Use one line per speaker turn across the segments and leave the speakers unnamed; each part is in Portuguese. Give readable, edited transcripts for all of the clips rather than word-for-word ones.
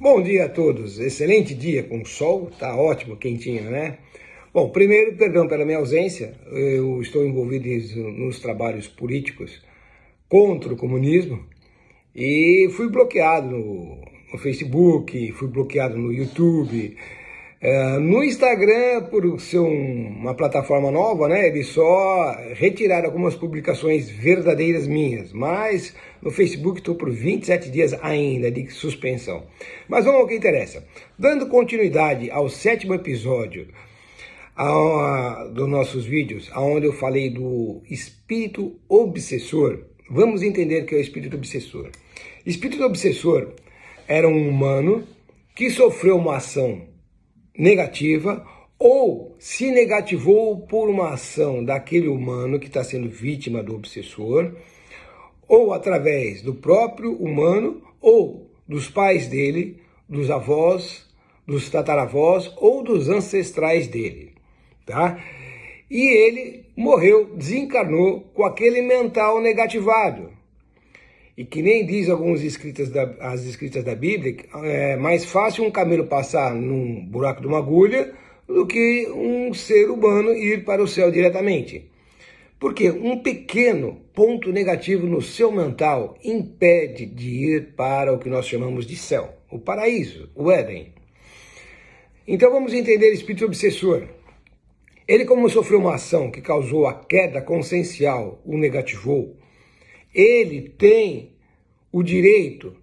Bom dia a todos, excelente dia com sol, tá ótimo, quentinho, né? Bom, primeiro, perdão pela minha ausência, eu estou envolvido nos trabalhos políticos contra o comunismo e fui bloqueado no Facebook, fui bloqueado no YouTube, no Instagram, por ser uma plataforma nova, né, eles só retiraram algumas publicações verdadeiras minhas, mas no Facebook estou por 27 dias ainda de suspensão. Mas vamos ao que interessa. Dando continuidade ao 7º episódio dos nossos vídeos, onde eu falei do espírito obsessor, vamos entender o que é o espírito obsessor. Espírito obsessor era um humano que sofreu uma ação negativa ou se negativou por uma ação daquele humano que está sendo vítima do obsessor, ou através do próprio humano, ou dos pais dele, dos avós, dos tataravós ou dos ancestrais dele, tá? E ele morreu, desencarnou com aquele mental negativado. E que nem diz as escritas da Bíblia, é mais fácil um camelo passar num buraco de uma agulha do que um ser humano ir para o céu diretamente. Porque um pequeno ponto negativo no seu mental impede de ir para o que nós chamamos de céu, o paraíso, o Éden. Então vamos entender o espírito obsessor. Ele, como sofreu uma ação que causou a queda consciencial, o negativou, ele tem o direito,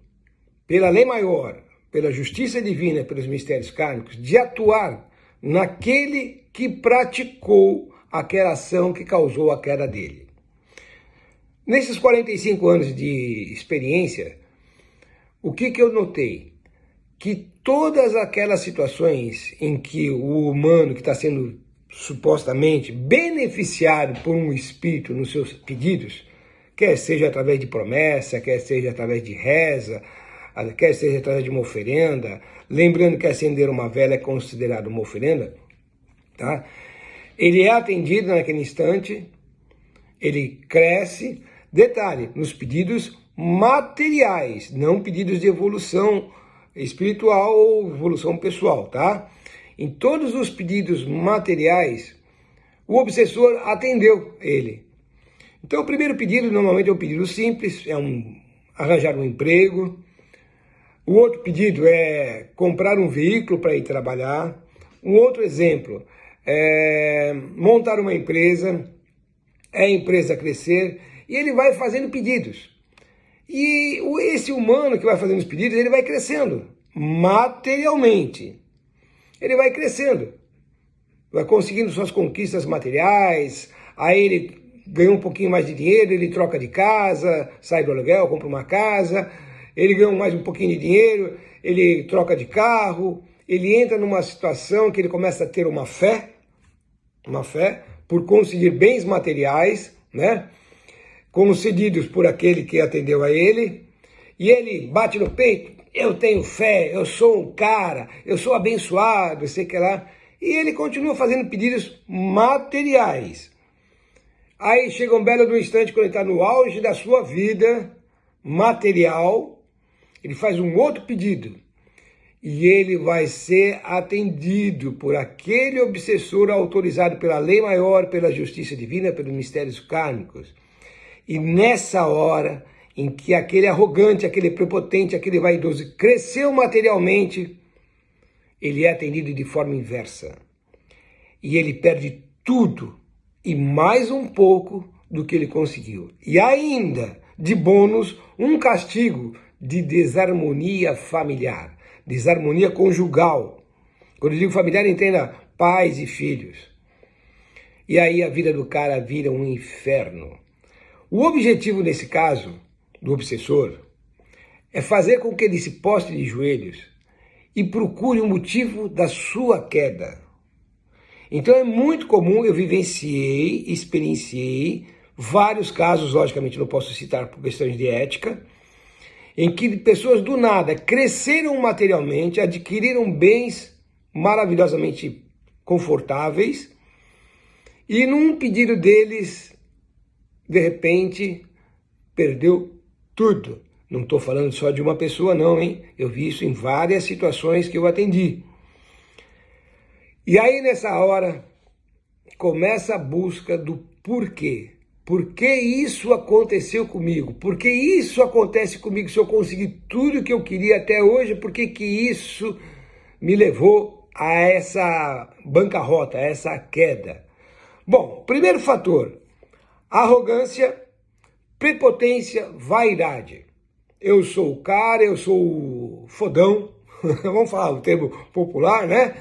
pela lei maior, pela justiça divina, pelos mistérios kármicos, de atuar naquele que praticou aquela ação que causou a queda dele. Nesses 45 anos de experiência, o que eu notei? Que todas aquelas situações em que o humano que está sendo supostamente beneficiado por um espírito nos seus pedidos, quer seja através de promessa, quer seja através de reza, quer seja através de uma oferenda, lembrando que acender uma vela é considerado uma oferenda, tá? Ele é atendido naquele instante, ele cresce, detalhe, nos pedidos materiais, não pedidos de evolução espiritual ou evolução pessoal, tá? Em todos os pedidos materiais, o obsessor atendeu ele. Então, o primeiro pedido normalmente é um pedido simples, é arranjar um emprego. O outro pedido é comprar um veículo para ir trabalhar. Um outro exemplo é montar uma empresa, é a empresa crescer, e ele vai fazendo pedidos. E esse humano que vai fazendo os pedidos, ele vai crescendo materialmente. Ele vai crescendo, vai conseguindo suas conquistas materiais, aí ele ganhou um pouquinho mais de dinheiro, ele troca de casa, sai do aluguel, compra uma casa, ele ganhou mais um pouquinho de dinheiro, ele troca de carro, ele entra numa situação que ele começa a ter uma fé por conseguir bens materiais, né, concedidos por aquele que atendeu a ele, e ele bate no peito, eu tenho fé, eu sou um cara, eu sou abençoado, sei que lá, e ele continua fazendo pedidos materiais. Aí chega um belo do instante, quando ele está no auge da sua vida material, ele faz um outro pedido. E ele vai ser atendido por aquele obsessor autorizado pela lei maior, pela justiça divina, pelos mistérios kármicos. E nessa hora em que aquele arrogante, aquele prepotente, aquele vaidoso cresceu materialmente, ele é atendido de forma inversa. E ele perde tudo e mais um pouco do que ele conseguiu. E ainda, de bônus, um castigo de desarmonia familiar, desarmonia conjugal. Quando eu digo familiar, entenda pais e filhos. E aí a vida do cara vira um inferno. O objetivo nesse caso, do obsessor, é fazer com que ele se postre de joelhos e procure o motivo da sua queda. Então é muito comum, eu experienciei vários casos, logicamente não posso citar por questões de ética, em que pessoas do nada cresceram materialmente, adquiriram bens maravilhosamente confortáveis, e num pedido deles, de repente, perdeu tudo. Não estou falando só de uma pessoa não, hein? Eu vi isso em várias situações que eu atendi. E aí nessa hora começa a busca do porquê. Por que isso aconteceu comigo? Por que isso acontece comigo se eu consegui tudo que eu queria até hoje? Por que que isso me levou a essa bancarrota, a essa queda? Bom, primeiro fator, arrogância, prepotência, vaidade. Eu sou o cara, eu sou o fodão, vamos falar o termo popular, né?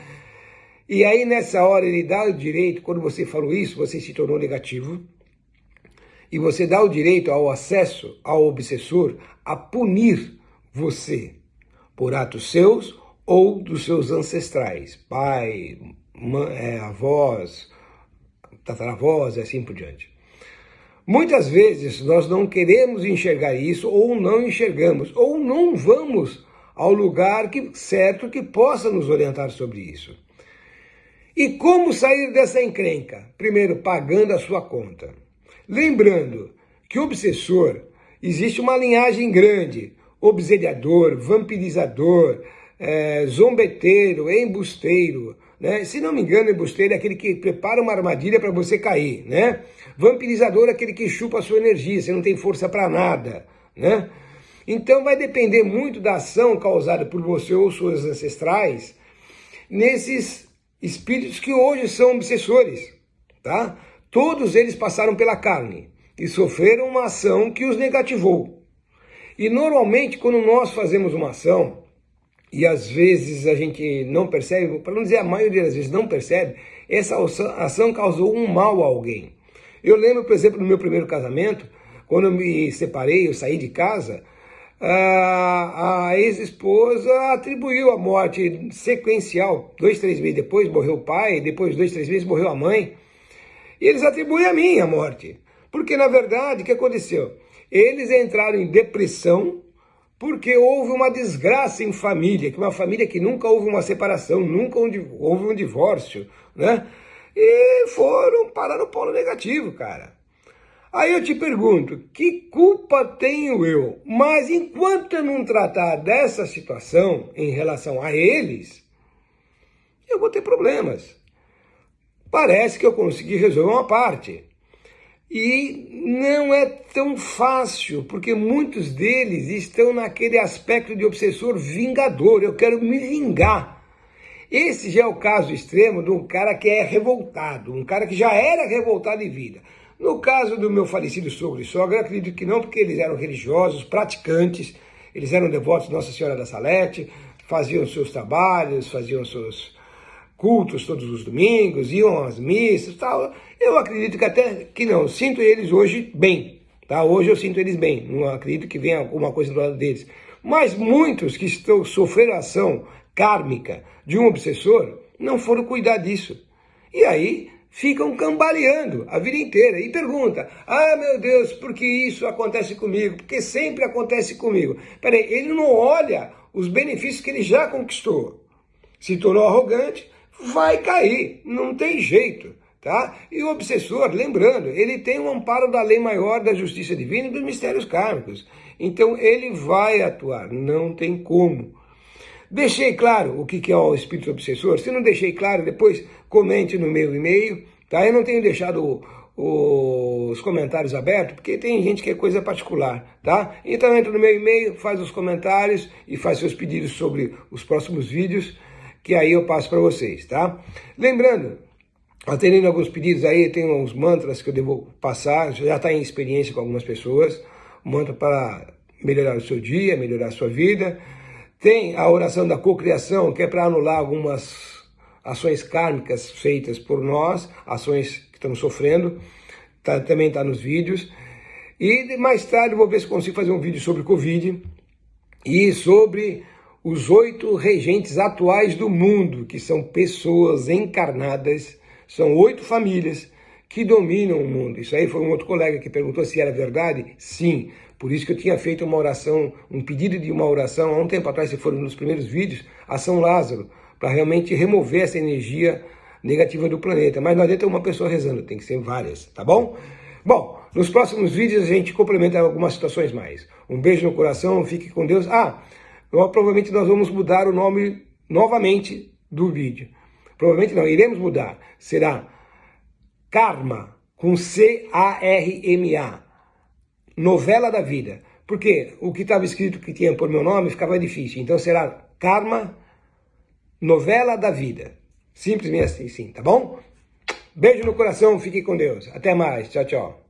E aí nessa hora ele dá o direito, quando você falou isso, você se tornou negativo, e você dá o direito ao acesso ao obsessor a punir você por atos seus ou dos seus ancestrais, pai, mãe, avós, tataravós e assim por diante. Muitas vezes nós não queremos enxergar isso, ou não enxergamos, ou não vamos ao lugar certo que possa nos orientar sobre isso. E como sair dessa encrenca? Primeiro, pagando a sua conta. Lembrando que o obsessor, existe uma linhagem grande, obsediador, vampirizador, zombeteiro, embusteiro, né? Se não me engano, embusteiro é aquele que prepara uma armadilha para você cair, né? Vampirizador é aquele que chupa a sua energia, você não tem força para nada, né? Então vai depender muito da ação causada por você ou seus ancestrais nesses espíritos que hoje são obsessores, tá? Todos eles passaram pela carne e sofreram uma ação que os negativou. E normalmente quando nós fazemos uma ação, e às vezes a gente não percebe, para não dizer a maioria das vezes não percebe, essa ação causou um mal a alguém. Eu lembro, por exemplo, no meu primeiro casamento, quando eu me separei, eu saí de casa, a ex-esposa atribuiu a morte sequencial. 2, 3 meses depois morreu o pai, depois 2, 3 meses morreu a mãe. E eles atribuem a mim a morte. Porque, na verdade, o que aconteceu? Eles entraram em depressão porque houve uma desgraça em família, que uma família que nunca houve uma separação, nunca houve um divórcio, né? E foram parar no polo negativo, cara. Aí eu te pergunto, que culpa tenho eu? Mas enquanto eu não tratar dessa situação em relação a eles, eu vou ter problemas. Parece que eu consegui resolver uma parte. E não é tão fácil, porque muitos deles estão naquele aspecto de obsessor vingador. Eu quero me vingar. Esse já é o caso extremo de um cara que é revoltado, um cara que já era revoltado em vida. No caso do meu falecido sogro e sogra, eu acredito que não, porque eles eram religiosos, praticantes, eles eram devotos de Nossa Senhora da Salete, faziam seus trabalhos, faziam seus cultos todos os domingos, iam às missas e tal. Eu acredito que até que não, sinto eles hoje bem, tá? Hoje eu sinto eles bem, não acredito que venha alguma coisa do lado deles. Mas muitos que estão sofrendo a ação kármica de um obsessor não foram cuidar disso. E aí ficam cambaleando a vida inteira e pergunta: ah, meu Deus, por que isso acontece comigo? Porque sempre acontece comigo. Peraí, ele não olha os benefícios que ele já conquistou. Se tornou arrogante, vai cair, não tem jeito, tá? E o obsessor, lembrando, ele tem um amparo da lei maior, da justiça divina e dos mistérios kármicos. Então ele vai atuar, não tem como. Deixei claro o que é o espírito obsessor? Se não deixei claro, depois comente no meu e-mail, tá? Eu não tenho deixado os comentários abertos, porque tem gente que é coisa particular, tá? Então entra no meu e-mail, faz os comentários e faz seus pedidos sobre os próximos vídeos, que aí eu passo para vocês, tá? Lembrando, atendendo alguns pedidos aí, tem uns mantras que eu devo passar, já está em experiência com algumas pessoas, mantra para melhorar o seu dia, melhorar a sua vida. Tem a oração da cocriação, que é para anular algumas ações kármicas feitas por nós, ações que estamos sofrendo, também está nos vídeos. E mais tarde eu vou ver se consigo fazer um vídeo sobre Covid e sobre os 8 regentes atuais do mundo, que são pessoas encarnadas, são 8 famílias que dominam o mundo. Isso aí foi um outro colega que perguntou se era verdade. Sim, por isso que eu tinha feito uma oração, um pedido de uma oração, há um tempo atrás, se for um dos primeiros vídeos, a São Lázaro, para realmente remover essa energia negativa do planeta. Mas não adianta uma pessoa rezando, tem que ser várias, tá bom? Bom, Nos próximos vídeos a gente complementa algumas situações mais. Um beijo no coração, fique com Deus. Provavelmente nós vamos mudar o nome novamente do vídeo. Provavelmente não, iremos mudar. Será Karma, com C-A-R-M-A. Novela da vida. Porque o que estava escrito que tinha por meu nome ficava difícil. Então será Karma, Novela da vida. Simplesmente assim, tá bom? Beijo no coração, fique com Deus. Até mais. Tchau, tchau.